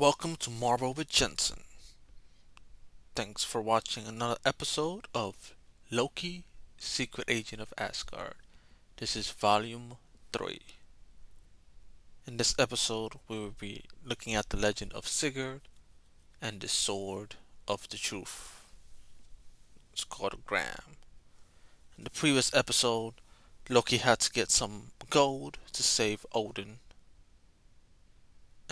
Welcome to Marvel with Jensen. Thanks for watching another episode of Loki, Secret Agent of Asgard. This is Volume 3. In this episode, we will be looking at the legend of Sigurd and the Sword of the Truth. It's called a Gram. In the previous episode, Loki had to get some gold to save Odin.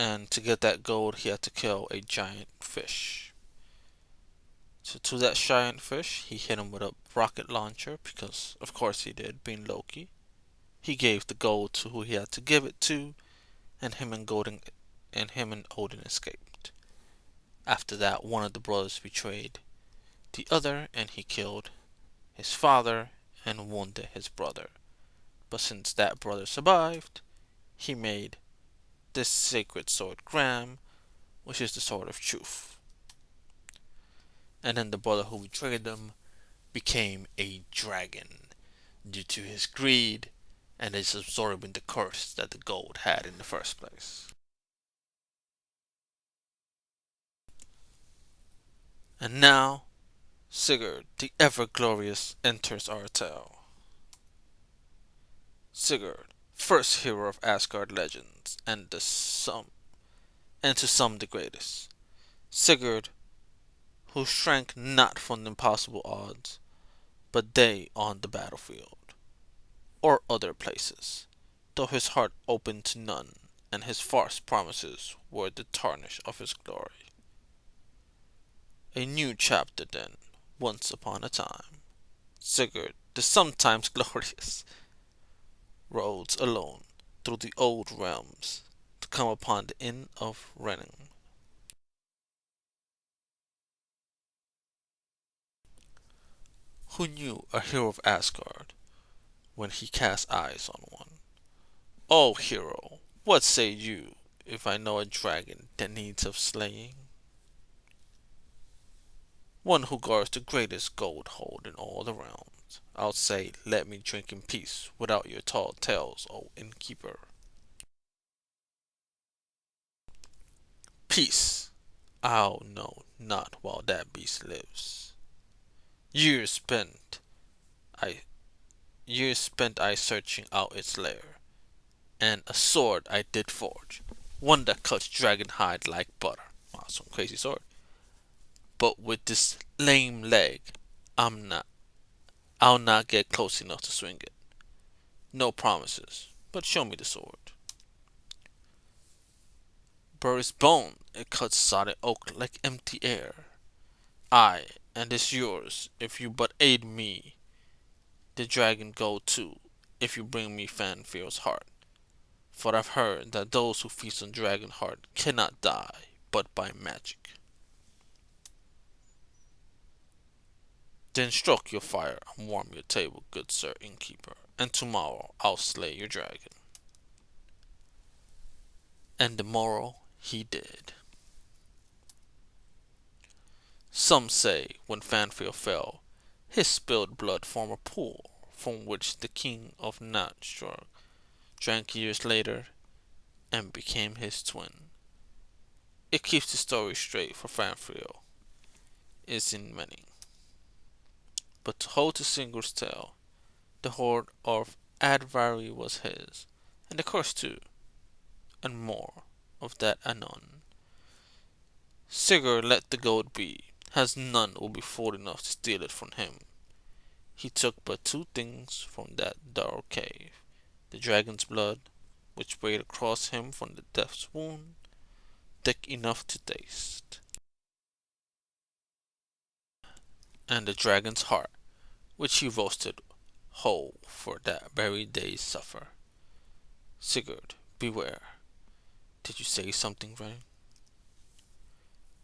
And to get that gold, he had to kill a giant fish. So to that giant fish, he hit him with a rocket launcher because, of course, he did, being Loki. He gave the gold to who he had to give it to, and him and Odin escaped. After that, one of the brothers betrayed the other, and he killed his father and wounded his brother. But since that brother survived, he made this sacred sword Gram, which is the sword of truth. And then the brother who betrayed them became a dragon due to his greed and his absorbing the curse that the gold had in the first place. And now, Sigurd, the ever-glorious, enters our tale. Sigurd, first hero of Asgard legends, and to some the greatest. Sigurd, who shrank not from the impossible odds, but they on the battlefield, or other places, though his heart opened to none, and his false promises were the tarnish of his glory. A new chapter then, once upon a time. Sigurd, the sometimes glorious, roads alone through the old realms to come upon the Inn of Renning. Who knew a hero of Asgard when he cast eyes on one? O hero, what say you if I know a dragon that needs of slaying? One who guards the greatest gold hold in all the realms. I'll say, let me drink in peace without your tall tales, O innkeeper. Peace I'll know not while that beast lives. Years spent I searching out its lair, and a sword I did forge, one that cuts dragon hide like butter. Wow, some crazy sword. But with this lame leg, I'm not I'll not get close enough to swing it. No promises, but show me the sword. Burris bone, it cuts solid oak like empty air. Aye, and it's yours, if you but aid me. The dragon go too, if you bring me Fanfear's heart. For I've heard that those who feast on dragon heart cannot die but by magic. Then stroke your fire and warm your table, good sir innkeeper, and tomorrow I'll slay your dragon. And the morrow he did. Some say when Fanfare fell, his spilled blood formed a pool from which the king of Natstrug drank years later and became his twin. It keeps the story straight for Fanfare is in many. But to hold to Sigurd's tale, the hoard of Advari was his, and the curse too, and more of that anon. Sigurd let the gold be, as none will be fool enough to steal it from him. He took but two things from that dark cave, the dragon's blood, which weighed across him from the death's wound, thick enough to taste, and the dragon's heart, which he roasted whole for that very day's supper. Sigurd, beware. Did you say something, Ray?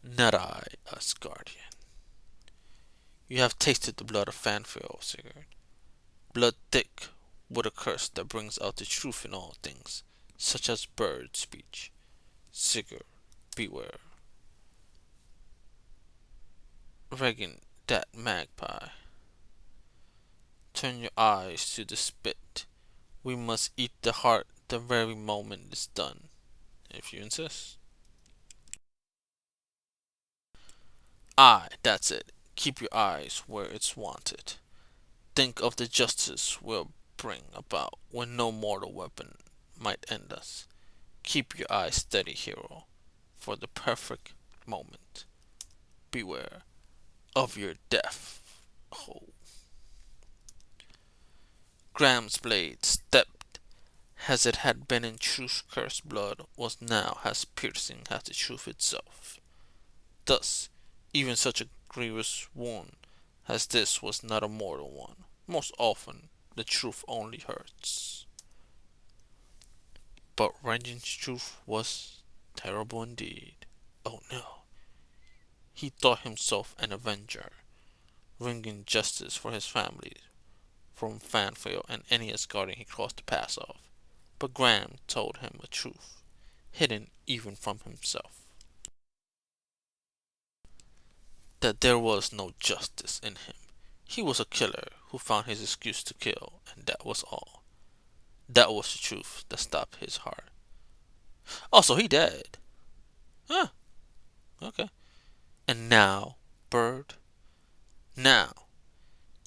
Not I, Asgardian. You have tasted the blood of Fanfare, O Sigurd. Blood thick with a curse that brings out the truth in all things, such as bird speech. Sigurd, beware. Regin, that magpie. Turn your eyes to the spit. We must eat the heart the very moment it's done, if you insist. Aye, that's it. Keep your eyes where it's wanted. Think of the justice we'll bring about when no mortal weapon might end us. Keep your eyes steady, hero, for the perfect moment. Beware of your death. Oh. Graham's blade, stepped as it had been in truth's cursed blood, was now as piercing as the truth itself. Thus, even such a grievous wound as this was not a mortal one. Most often, the truth only hurts. But Rengen's truth was terrible indeed. Oh no. He thought himself an avenger, wringing justice for his family from Fanfail and any Asgardian he crossed the paths of. But Graham told him a truth, hidden even from himself, that there was no justice in him. He was a killer who found his excuse to kill, and that was all. That was the truth that stopped his heart. Oh, so he dead. Huh, okay. And now, bird, now,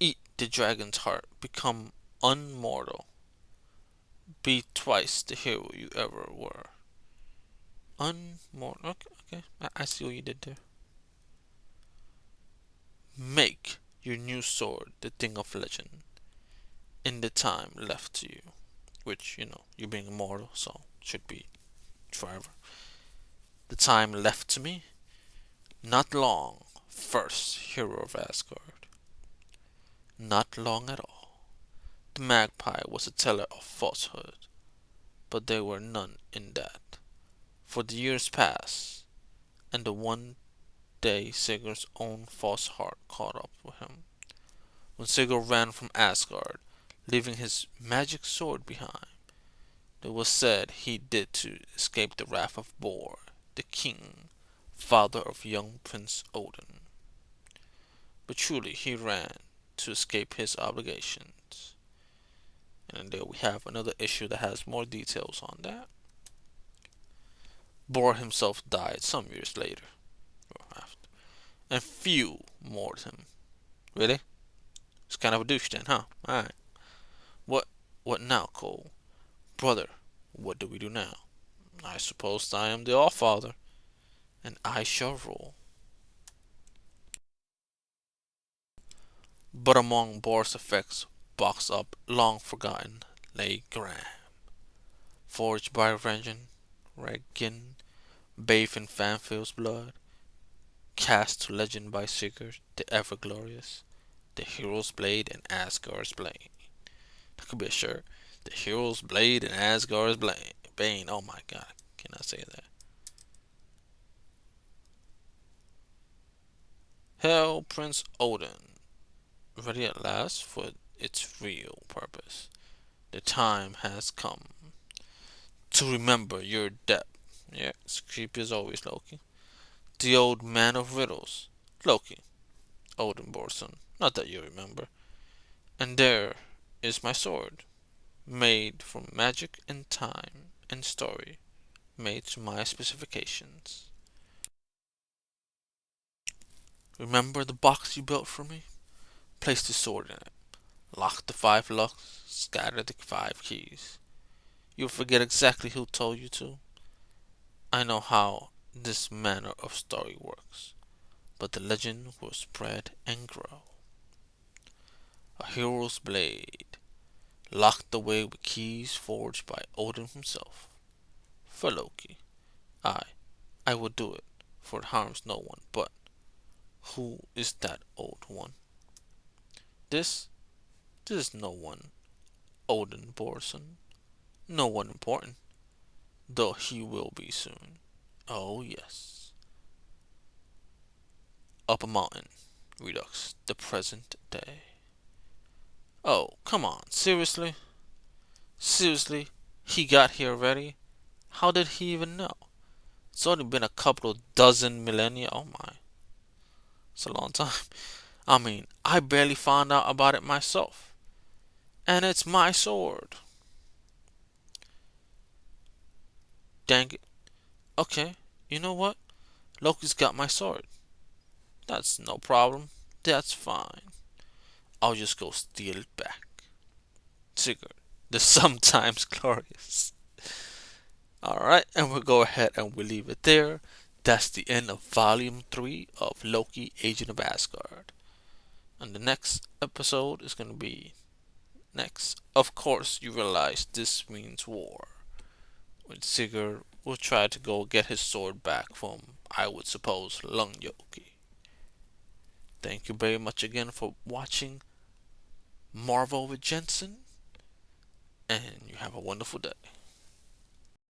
eat the dragon's heart, become unmortal, be twice the hero you ever were. Unmortal, okay, okay. I see what you did there. Make your new sword the thing of legend in the time left to you, which, you're being immortal, so should be forever. The time left to me? Not long, first hero of Asgard. Not long at all. The magpie was a teller of falsehood, but there were none in that. For the years passed, and the one day Sigurd's own false heart caught up with him. When Sigurd ran from Asgard, leaving his magic sword behind, it was said he did to escape the wrath of Bor, the king, father of young Prince Odin. But truly he ran to escape his obligations. And there we have another issue that has more details on that. Bor himself died some years later, or after, and few mourned him. Really? It's kind of a douche then, huh? Alright. What what now, Cole? Brother, what do we do now? I suppose I am the All-Father, and I shall rule. But among Bor's effects, boxed up, long forgotten, lay Graham, forged by Regin, bathed in Fanfield's blood, cast to legend by Sigurd, the ever-glorious, the hero's blade and Asgard's blade. That could be a shirt. The hero's blade and Asgard's blade. Bane, oh my god, can I say that? Hail, Prince Odin, ready at last for its real purpose. The time has come to remember your debt. Yeah, it's creepy as always, Loki. The old man of riddles. Loki, Odin Borson. Not that you remember. And there is my sword, made from magic and time and story, made to my specifications. Remember the box you built for me? Place the sword in it. Lock the 5 locks, scatter the 5 keys. You'll forget exactly who told you to. I know how this manner of story works, but the legend will spread and grow. A hero's blade, locked away with keys forged by Odin himself. For Loki, I, I will do it, for it harms no one, but who is that old one? This, this is no one, Odin Borson. No one important, though he will be soon. Oh yes. Up a mountain, Redux, the present day. Oh, come on, seriously? Seriously? He got here already? How did he even know? It's only been a couple of dozen millennia. Oh my. It's a long time. I mean, I barely found out about it myself. And it's my sword. Dang it. Okay, you know what? Loki's got my sword. That's no problem. That's fine. I'll just go steal it back. Sigurd, the sometimes glorious. Alright, and we'll go ahead and we'll leave it there. That's the end of Volume 3 of Loki, Agent of Asgard. And the next episode is going to be next. Of course, you realize this means war. When Sigurd will try to go get his sword back from, I would suppose, Loki. Thank you very much again for watching Marvel with Jensen, and you have a wonderful day.